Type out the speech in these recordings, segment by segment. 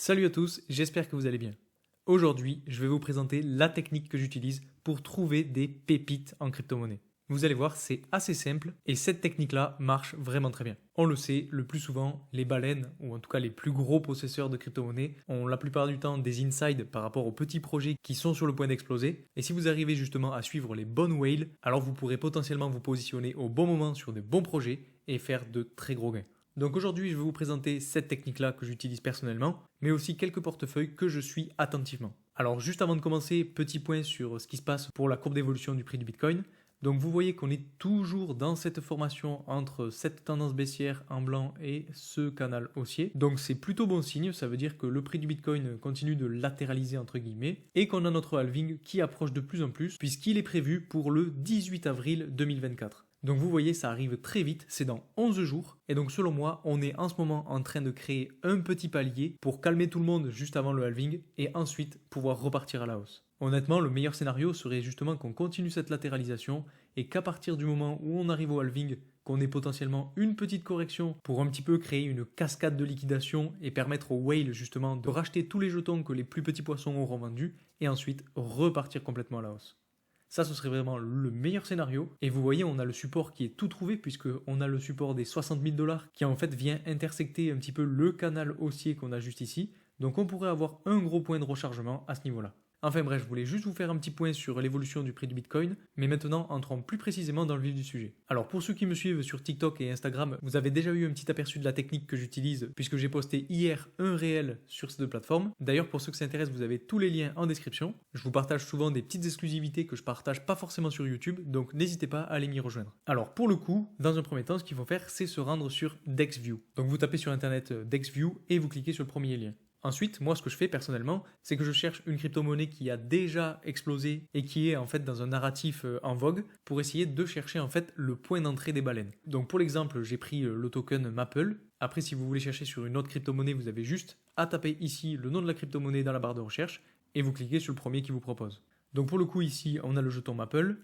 Salut à tous, j'espère que vous allez bien. Aujourd'hui, je vais vous présenter la technique que j'utilise pour trouver des pépites en crypto-monnaie. Vous allez voir, c'est assez simple et cette technique-là marche vraiment très bien. On le sait, le plus souvent, les baleines, ou en tout cas les plus gros possesseurs de crypto-monnaie, ont la plupart du temps des insides par rapport aux petits projets qui sont sur le point d'exploser. Et si vous arrivez justement à suivre les bonnes whales, alors vous pourrez potentiellement vous positionner au bon moment sur des bons projets et faire de très gros gains. Donc aujourd'hui, je vais vous présenter cette technique-là que j'utilise personnellement, mais aussi quelques portefeuilles que je suis attentivement. Alors juste avant de commencer, petit point sur ce qui se passe pour la courbe d'évolution du prix du Bitcoin. Donc vous voyez qu'on est toujours dans cette formation entre cette tendance baissière en blanc et ce canal haussier. Donc c'est plutôt bon signe, ça veut dire que le prix du Bitcoin continue de latéraliser entre guillemets et qu'on a notre halving qui approche de plus en plus puisqu'il est prévu pour le 18 avril 2024. Donc vous voyez, ça arrive très vite, c'est dans 11 jours. Et donc selon moi, on est en ce moment en train de créer un petit palier pour calmer tout le monde juste avant le halving et ensuite pouvoir repartir à la hausse. Honnêtement, le meilleur scénario serait justement qu'on continue cette latéralisation et qu'à partir du moment où on arrive au halving, qu'on ait potentiellement une petite correction pour un petit peu créer une cascade de liquidation et permettre aux whales justement de racheter tous les jetons que les plus petits poissons auront vendus et ensuite repartir complètement à la hausse. Ça, ce serait vraiment le meilleur scénario. Et vous voyez, on a le support qui est tout trouvé puisqu'on a le support des 60 000 $ qui en fait vient intersecter un petit peu le canal haussier qu'on a juste ici. Donc on pourrait avoir un gros point de rechargement à ce niveau-là. Enfin bref, je voulais juste vous faire un petit point sur l'évolution du prix du Bitcoin, mais maintenant entrons plus précisément dans le vif du sujet. Alors pour ceux qui me suivent sur TikTok et Instagram, vous avez déjà eu un petit aperçu de la technique que j'utilise puisque j'ai posté hier un réel sur ces deux plateformes. D'ailleurs pour ceux que ça intéresse, vous avez tous les liens en description. Je vous partage souvent des petites exclusivités que je partage pas forcément sur YouTube, donc n'hésitez pas à aller m'y rejoindre. Alors pour le coup, dans un premier temps, ce qu'il faut faire, c'est se rendre sur DexView. Donc vous tapez sur internet DexView et vous cliquez sur le premier lien. Ensuite, moi ce que je fais personnellement, c'est que je cherche une crypto-monnaie qui a déjà explosé et qui est en fait dans un narratif en vogue pour essayer de chercher en fait le point d'entrée des baleines. Donc pour l'exemple, j'ai pris le token Maple. Après, si vous voulez chercher sur une autre crypto-monnaie, vous avez juste à taper ici le nom de la crypto-monnaie dans la barre de recherche et vous cliquez sur le premier qui vous propose. Donc pour le coup ici, on a le jeton Maple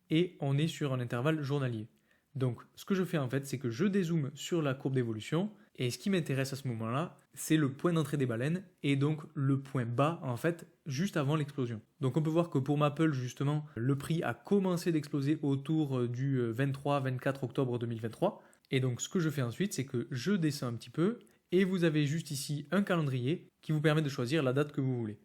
et on est sur un intervalle journalier. Donc ce que je fais en fait, c'est que je dézoome sur la courbe d'évolution. Et ce qui m'intéresse à ce moment-là, c'est le point d'entrée des baleines et donc le point bas en fait juste avant l'explosion. Donc on peut voir que pour Maple justement, le prix a commencé d'exploser autour du 23-24 octobre 2023. Et donc ce que je fais ensuite, c'est que je descends un petit peu et vous avez juste ici un calendrier qui vous permet de choisir la date que vous voulez.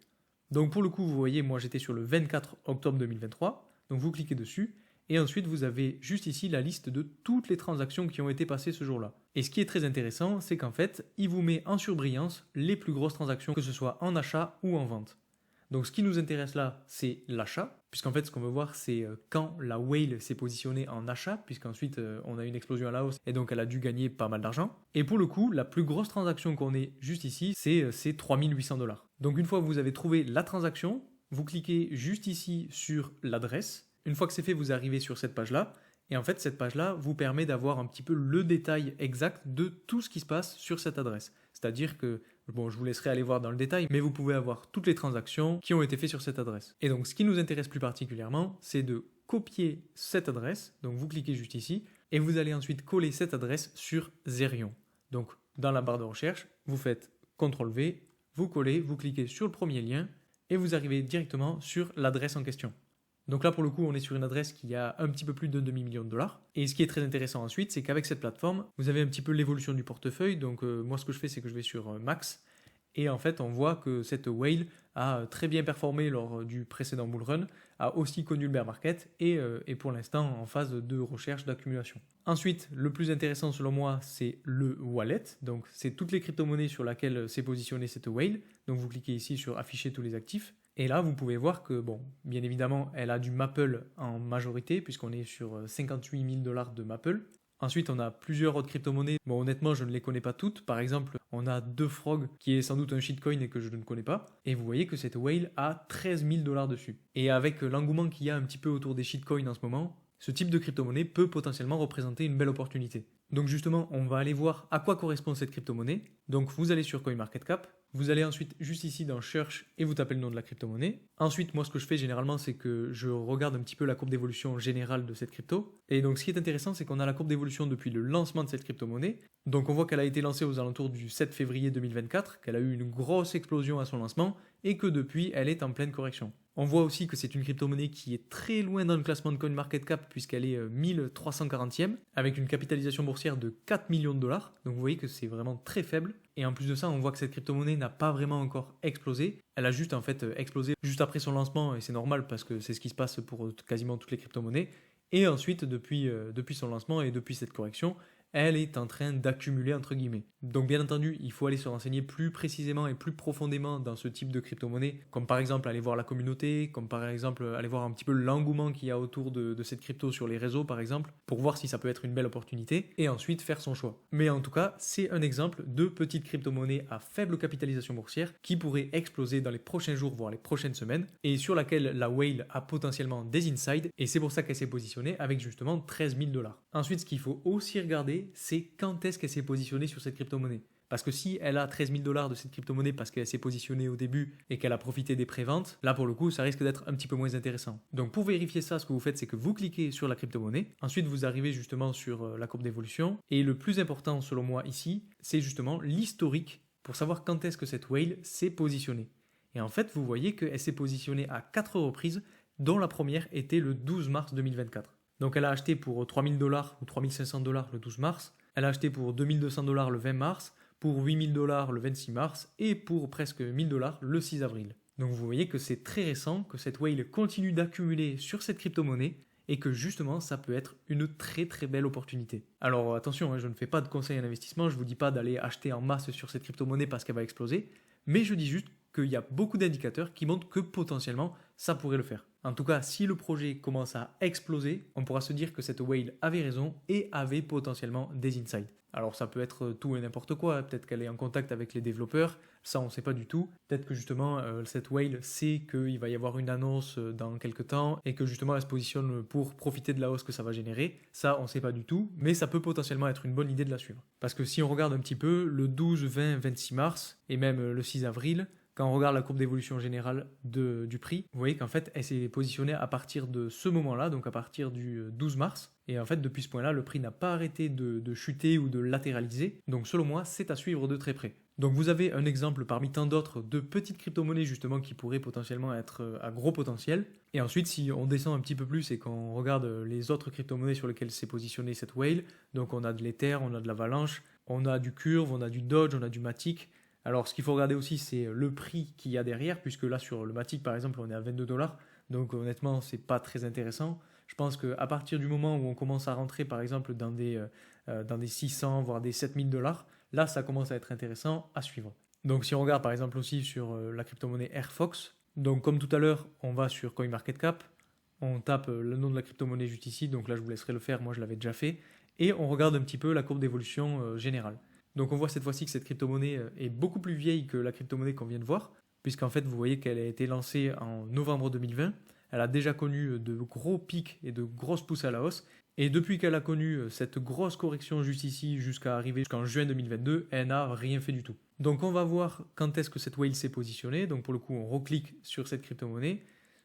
Donc pour le coup, vous voyez, moi j'étais sur le 24 octobre 2023, donc vous cliquez dessus. Et ensuite, vous avez juste ici la liste de toutes les transactions qui ont été passées ce jour-là. Et ce qui est très intéressant, c'est qu'en fait, il vous met en surbrillance les plus grosses transactions, que ce soit en achat ou en vente. Donc ce qui nous intéresse là, c'est l'achat, puisqu'en fait, ce qu'on veut voir, c'est quand la whale s'est positionnée en achat, puisqu'ensuite, on a une explosion à la hausse, et donc elle a dû gagner pas mal d'argent. Et pour le coup, la plus grosse transaction qu'on ait juste ici, c'est 3800 $. Donc une fois que vous avez trouvé la transaction, vous cliquez juste ici sur l'adresse. Une fois que c'est fait, vous arrivez sur cette page-là. Et en fait, cette page-là vous permet d'avoir un petit peu le détail exact de tout ce qui se passe sur cette adresse. C'est-à-dire que, bon, je vous laisserai aller voir dans le détail, mais vous pouvez avoir toutes les transactions qui ont été faites sur cette adresse. Et donc, ce qui nous intéresse plus particulièrement, c'est de copier cette adresse. Donc, vous cliquez juste ici et vous allez ensuite coller cette adresse sur Zerion. Donc, dans la barre de recherche, vous faites CTRL-V, vous collez, vous cliquez sur le premier lien et vous arrivez directement sur l'adresse en question. Donc là, pour le coup, on est sur une adresse qui a un petit peu plus de $2 million. Et ce qui est très intéressant ensuite, c'est qu'avec cette plateforme, vous avez un petit peu l'évolution du portefeuille. Donc moi, ce que je fais, c'est que je vais sur Max. Et en fait, on voit que cette whale a très bien performé lors du précédent bull run, a aussi connu le bear market et est pour l'instant en phase de recherche d'accumulation. Ensuite, le plus intéressant selon moi, c'est le wallet. Donc c'est toutes les crypto-monnaies sur lesquelles s'est positionnée cette whale. Donc vous cliquez ici sur afficher tous les actifs. Et là, vous pouvez voir que, bon, bien évidemment, elle a du Maple en majorité, puisqu'on est sur 58 000 $ de Maple. Ensuite, on a plusieurs autres crypto-monnaies. Bon, honnêtement, je ne les connais pas toutes. Par exemple, on a DeFrog, qui est sans doute un shitcoin et que je ne connais pas. Et vous voyez que cette whale a 13 000 $ dessus. Et avec l'engouement qu'il y a un petit peu autour des shitcoins en ce moment, ce type de crypto-monnaie peut potentiellement représenter une belle opportunité. Donc justement, on va aller voir à quoi correspond cette crypto-monnaie. Donc vous allez sur CoinMarketCap, Vous allez ensuite juste ici dans Search et vous tapez le nom de la crypto-monnaie. Ensuite, moi ce que je fais généralement, c'est que je regarde un petit peu la courbe d'évolution générale de cette crypto. Et donc ce qui est intéressant, c'est qu'on a la courbe d'évolution depuis le lancement de cette crypto-monnaie. Donc on voit qu'elle a été lancée aux alentours du 7 février 2024, qu'elle a eu une grosse explosion à son lancement et que depuis, elle est en pleine correction. On voit aussi que c'est une crypto-monnaie qui est très loin dans le classement de CoinMarketCap puisqu'elle est 1340e avec une capitalisation boursière de 4 millions de dollars. Donc vous voyez que c'est vraiment très faible. Et en plus de ça, on voit que cette crypto-monnaie n'a pas vraiment encore explosé. Elle a juste en fait explosé juste après son lancement et c'est normal parce que c'est ce qui se passe pour quasiment toutes les crypto-monnaies. Et ensuite, depuis son lancement et depuis cette correction, elle est en train d'accumuler entre guillemets. Donc bien entendu, il faut aller se renseigner plus précisément et plus profondément dans ce type de crypto-monnaie, comme par exemple aller voir la communauté, comme par exemple aller voir un petit peu l'engouement qu'il y a autour de cette crypto sur les réseaux par exemple, pour voir si ça peut être une belle opportunité, et ensuite faire son choix. Mais en tout cas, c'est un exemple de petite crypto-monnaie à faible capitalisation boursière qui pourrait exploser dans les prochains jours, voire les prochaines semaines, et sur laquelle la whale a potentiellement des insides, et c'est pour ça qu'elle s'est positionnée avec justement 13 000 $. Ensuite, ce qu'il faut aussi regarder, c'est quand est-ce qu'elle s'est positionnée sur cette crypto-monnaie. Parce que si elle a 13 000 $ de cette crypto-monnaie parce qu'elle s'est positionnée au début et qu'elle a profité des préventes, là pour le coup, ça risque d'être un petit peu moins intéressant. Donc pour vérifier ça, ce que vous faites, c'est que vous cliquez sur la crypto-monnaie. Ensuite, vous arrivez justement sur la courbe d'évolution. Et le plus important, selon moi, ici, c'est justement l'historique pour savoir quand est-ce que cette whale s'est positionnée. Et en fait, vous voyez qu'elle s'est positionnée à 4 reprises, dont la première était le 12 mars 2024. Donc elle a acheté pour 3 000 $ ou 3 500 $ le 12 mars, elle a acheté pour 2 200 $ le 20 mars, pour 8 000 $ le 26 mars et pour presque 1 000 $ le 6 avril. Donc vous voyez que c'est très récent, que cette whale continue d'accumuler sur cette crypto-monnaie et que justement ça peut être une très très belle opportunité. Alors attention, je ne fais pas de conseils en investissement, je ne vous dis pas d'aller acheter en masse sur cette crypto-monnaie parce qu'elle va exploser, mais je dis juste qu'il y a beaucoup d'indicateurs qui montrent que potentiellement ça pourrait le faire. En tout cas, si le projet commence à exploser, on pourra se dire que cette whale avait raison et avait potentiellement des insides. Alors ça peut être tout et n'importe quoi, peut-être qu'elle est en contact avec les développeurs, ça on ne sait pas du tout. Peut-être que justement cette whale sait qu'il va y avoir une annonce dans quelques temps et que justement elle se positionne pour profiter de la hausse que ça va générer. Ça on ne sait pas du tout, mais ça peut potentiellement être une bonne idée de la suivre. Parce que si on regarde un petit peu, le 12, 20, 26 mars et même le 6 avril, quand on regarde la courbe d'évolution générale du prix, vous voyez qu'en fait, elle s'est positionnée à partir de ce moment-là, donc à partir du 12 mars. Et en fait, depuis ce point-là, le prix n'a pas arrêté de chuter ou de latéraliser. Donc selon moi, c'est à suivre de très près. Donc vous avez un exemple parmi tant d'autres de petites crypto-monnaies justement qui pourraient potentiellement être à gros potentiel. Et ensuite, si on descend un petit peu plus et qu'on regarde les autres crypto-monnaies sur lesquelles s'est positionnée cette whale, donc on a de l'Ether, on a de l'Avalanche, on a du Curve, on a du Doge, on a du Matic. Alors, ce qu'il faut regarder aussi, c'est le prix qu'il y a derrière, puisque là, sur le Matic, par exemple, on est à 22 $. Donc, honnêtement, c'est pas très intéressant. Je pense qu'à partir du moment où on commence à rentrer, par exemple, dans des 600, voire des 7000 $, là, ça commence à être intéressant à suivre. Donc, si on regarde, par exemple, aussi sur la crypto-monnaie Airfox, donc comme tout à l'heure, on va sur CoinMarketCap, on tape le nom de la crypto-monnaie juste ici, donc là, je vous laisserai le faire, moi, je l'avais déjà fait, et on regarde un petit peu la courbe d'évolution générale. Donc on voit cette fois-ci que cette crypto-monnaie est beaucoup plus vieille que la crypto-monnaie qu'on vient de voir, puisqu'en fait vous voyez qu'elle a été lancée en novembre 2020, elle a déjà connu de gros pics et de grosses pousses à la hausse, et depuis qu'elle a connu cette grosse correction juste ici jusqu'à arriver jusqu'en juin 2022, elle n'a rien fait du tout. Donc on va voir quand est-ce que cette whale s'est positionnée, donc pour le coup on reclique sur cette crypto-monnaie,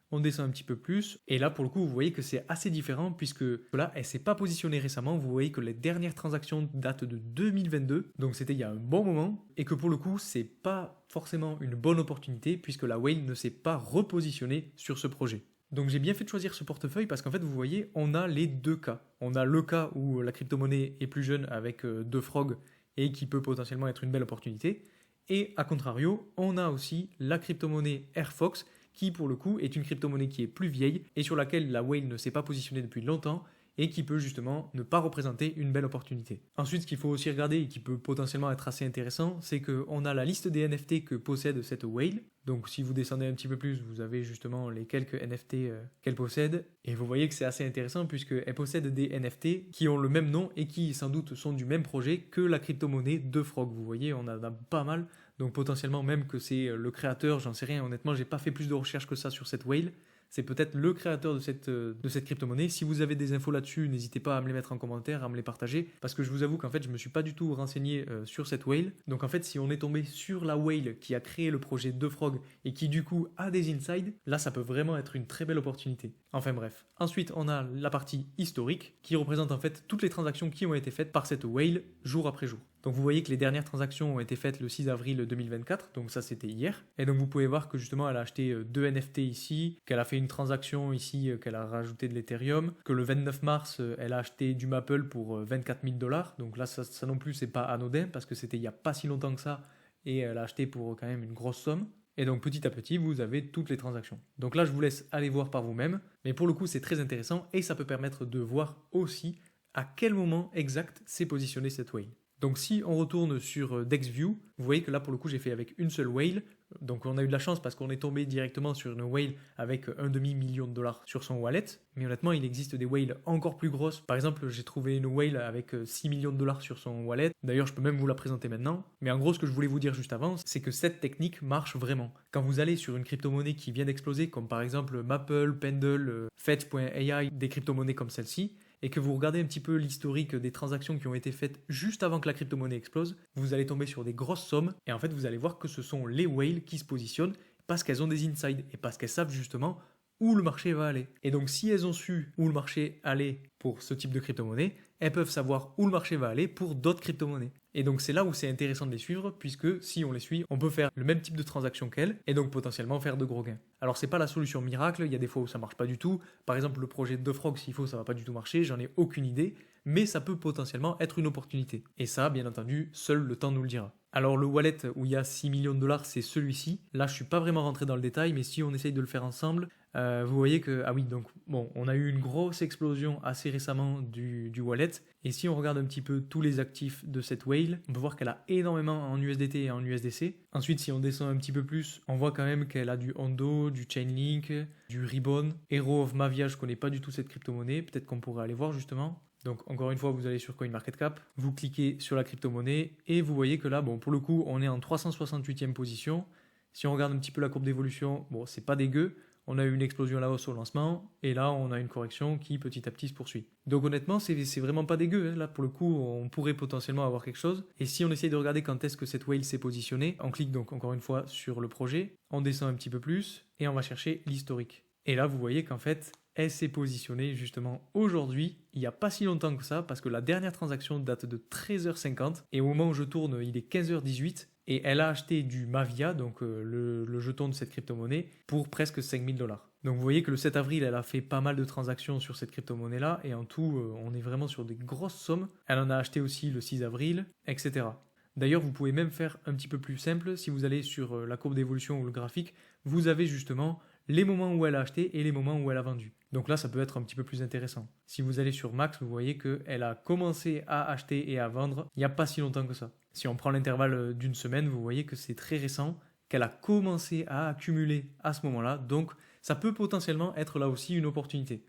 on descend un petit peu plus, et là pour le coup vous voyez que c'est assez différent puisque là elle s'est pas positionnée récemment, vous voyez que les dernières transactions datent de 2022, donc c'était il y a un bon moment, et que pour le coup c'est pas forcément une bonne opportunité puisque la whale ne s'est pas repositionnée sur ce projet. Donc j'ai bien fait de choisir ce portefeuille parce qu'en fait vous voyez on a les deux cas. On a le cas où la crypto-monnaie est plus jeune avec deux frogs et qui peut potentiellement être une belle opportunité, et à contrario on a aussi la crypto-monnaie Airfox qui pour le coup est une crypto-monnaie qui est plus vieille et sur laquelle la whale ne s'est pas positionnée depuis longtemps et qui peut justement ne pas représenter une belle opportunité. Ensuite, ce qu'il faut aussi regarder et qui peut potentiellement être assez intéressant, c'est qu'on a la liste des NFT que possède cette whale. Donc si vous descendez un petit peu plus, vous avez justement les quelques NFT qu'elle possède. Et vous voyez que c'est assez intéressant puisqu'elle possède des NFT qui ont le même nom et qui sans doute sont du même projet que la crypto-monnaie de Frog. Vous voyez, on en a pas mal. Donc potentiellement même que c'est le créateur, j'en sais rien. Honnêtement, j'ai pas fait plus de recherches que ça sur cette whale. c'est peut-être le créateur de cette crypto-monnaie. Si vous avez des infos là-dessus, n'hésitez pas à me les mettre en commentaire, à me les partager, parce que je vous avoue qu'en fait, je me suis pas du tout renseigné sur cette whale. Donc en fait, si on est tombé sur la whale qui a créé le projet DeFrog et qui du coup a des insides, là, ça peut vraiment être une très belle opportunité. Enfin bref. Ensuite, on a la partie historique qui représente en fait toutes les transactions qui ont été faites par cette whale jour après jour. Donc vous voyez que les dernières transactions ont été faites le 6 avril 2024, donc ça c'était hier. Et donc vous pouvez voir que justement elle a acheté 2 NFT ici, qu'elle a fait une transaction ici, qu'elle a rajouté de l'Ethereum, que le 29 mars elle a acheté du Maple pour 24 000 $. Donc là ça non plus c'est pas anodin parce que c'était il n'y a pas si longtemps que ça et elle a acheté pour quand même une grosse somme. Et donc petit à petit, vous avez toutes les transactions. Donc là, je vous laisse aller voir par vous-même. Mais pour le coup, c'est très intéressant et ça peut permettre de voir aussi à quel moment exact s'est positionnée cette whale. Donc si on retourne sur DexView, vous voyez que là pour le coup j'ai fait avec une seule whale. Donc on a eu de la chance parce qu'on est tombé directement sur une whale avec un demi-million de dollars sur son wallet. Mais honnêtement il existe des whales encore plus grosses. Par exemple j'ai trouvé une whale avec 6 millions de dollars sur son wallet. D'ailleurs je peux même vous la présenter maintenant. Mais en gros ce que je voulais vous dire juste avant, c'est que cette technique marche vraiment. Quand vous allez sur une crypto-monnaie qui vient d'exploser, comme par exemple Maple, Pendle, Fetch.ai, des crypto-monnaies comme celle-ci, et que vous regardez un petit peu l'historique des transactions qui ont été faites juste avant que la crypto-monnaie explose, vous allez tomber sur des grosses sommes et en fait vous allez voir que ce sont les whales qui se positionnent parce qu'elles ont des insides et parce qu'elles savent justement où le marché va aller. Et donc si elles ont su où le marché allait pour ce type de crypto-monnaie, elles peuvent savoir où le marché va aller pour d'autres crypto-monnaies. Et donc c'est là où c'est intéressant de les suivre, puisque si on les suit, on peut faire le même type de transaction qu'elles, et donc potentiellement faire de gros gains. Alors c'est pas la solution miracle, il y a des fois où ça marche pas du tout. Par exemple le projet de Frog, s'il faut, ça va pas du tout marcher, j'en ai aucune idée, mais ça peut potentiellement être une opportunité. Et ça, bien entendu, seul le temps nous le dira. Alors le wallet où il y a 6 millions de dollars, c'est celui-ci. Là, je suis pas vraiment rentré dans le détail, mais si on essaye de le faire ensemble, vous voyez que, ah oui, donc bon, on a eu une grosse explosion assez récemment du wallet. Et si on regarde un petit peu tous les actifs de cette whale, on peut voir qu'elle a énormément en USDT et en USDC. Ensuite, si on descend un petit peu plus, on voit quand même qu'elle a du Hondo, du Chainlink, du Ribbon. Hero of Mavia, je connais pas du tout cette crypto-monnaie. Peut-être qu'on pourrait aller voir justement. Donc encore une fois, vous allez sur CoinMarketCap, vous cliquez sur la crypto-monnaie et vous voyez que là, bon, pour le coup, on est en 368e position. Si on regarde un petit peu la courbe d'évolution, bon, c'est pas dégueu. On a eu une explosion à la hausse au lancement et là, on a une correction qui petit à petit se poursuit. Donc honnêtement, c'est vraiment pas dégueu. Là, pour le coup, on pourrait potentiellement avoir quelque chose. Et si on essaye de regarder quand est-ce que cette whale s'est positionnée, on clique donc encore une fois sur le projet, on descend un petit peu plus et on va chercher l'historique. Et là, vous voyez qu'en fait, elle s'est positionnée justement aujourd'hui, il n'y a pas si longtemps que ça, parce que la dernière transaction date de 13h50, et au moment où je tourne, il est 15h18, et elle a acheté du Mavia, donc le jeton de cette crypto-monnaie, pour presque 5 000 $. Donc vous voyez que le 7 avril, elle a fait pas mal de transactions sur cette crypto-monnaie-là, et en tout, on est vraiment sur des grosses sommes. Elle en a acheté aussi le 6 avril, etc. D'ailleurs, vous pouvez même faire un petit peu plus simple, si vous allez sur la courbe d'évolution ou le graphique, vous avez justement les moments où elle a acheté et les moments où elle a vendu. Donc là, ça peut être un petit peu plus intéressant. Si vous allez sur Max, vous voyez qu'elle a commencé à acheter et à vendre il n'y a pas si longtemps que ça. Si on prend l'intervalle d'une semaine, vous voyez que c'est très récent, qu'elle a commencé à accumuler à ce moment-là. Donc ça peut potentiellement être là aussi une opportunité.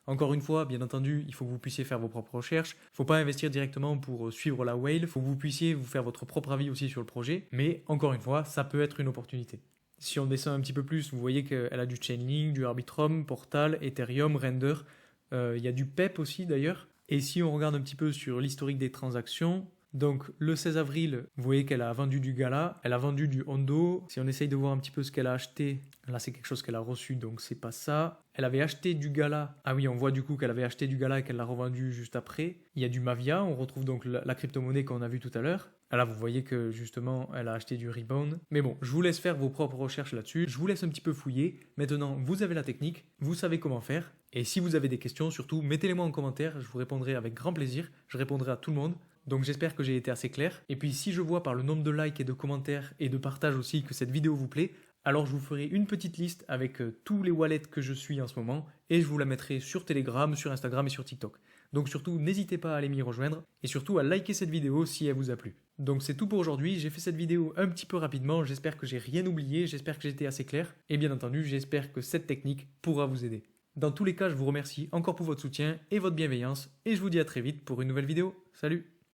Encore une fois, bien entendu, il faut que vous puissiez faire vos propres recherches. Il ne faut pas investir directement pour suivre la whale. Il faut que vous puissiez vous faire votre propre avis aussi sur le projet. Mais encore une fois, ça peut être une opportunité. Si on descend un petit peu plus, vous voyez qu'elle a du Chainlink, du Arbitrum, Portal, Ethereum, Render. Il y a du PEP aussi d'ailleurs. Et si on regarde un petit peu sur l'historique des transactions, donc le 16 avril, vous voyez qu'elle a vendu du Gala, elle a vendu du Hondo. Si on essaye de voir un petit peu ce qu'elle a acheté, là c'est quelque chose qu'elle a reçu, donc c'est pas ça. Elle avait acheté du Gala. Ah oui, on voit du coup qu'elle avait acheté du Gala et qu'elle l'a revendu juste après. Il y a du Mavia, on retrouve donc la crypto-monnaie qu'on a vue tout à l'heure. Là, vous voyez que justement, elle a acheté du Rebound. Mais bon, je vous laisse faire vos propres recherches là-dessus. Je vous laisse un petit peu fouiller. Maintenant, vous avez la technique, vous savez comment faire. Et si vous avez des questions, surtout, mettez-les-moi en commentaire. Je vous répondrai avec grand plaisir. Je répondrai à tout le monde. Donc j'espère que j'ai été assez clair. Et puis si je vois par le nombre de likes et de commentaires et de partages aussi que cette vidéo vous plaît, alors je vous ferai une petite liste avec tous les wallets que je suis en ce moment et je vous la mettrai sur Telegram, sur Instagram et sur TikTok. Donc surtout, n'hésitez pas à aller m'y rejoindre et surtout à liker cette vidéo si elle vous a plu. Donc c'est tout pour aujourd'hui, j'ai fait cette vidéo un petit peu rapidement, j'espère que j'ai rien oublié, j'espère que j'ai été assez clair et bien entendu, j'espère que cette technique pourra vous aider. Dans tous les cas, je vous remercie encore pour votre soutien et votre bienveillance et je vous dis à très vite pour une nouvelle vidéo. Salut!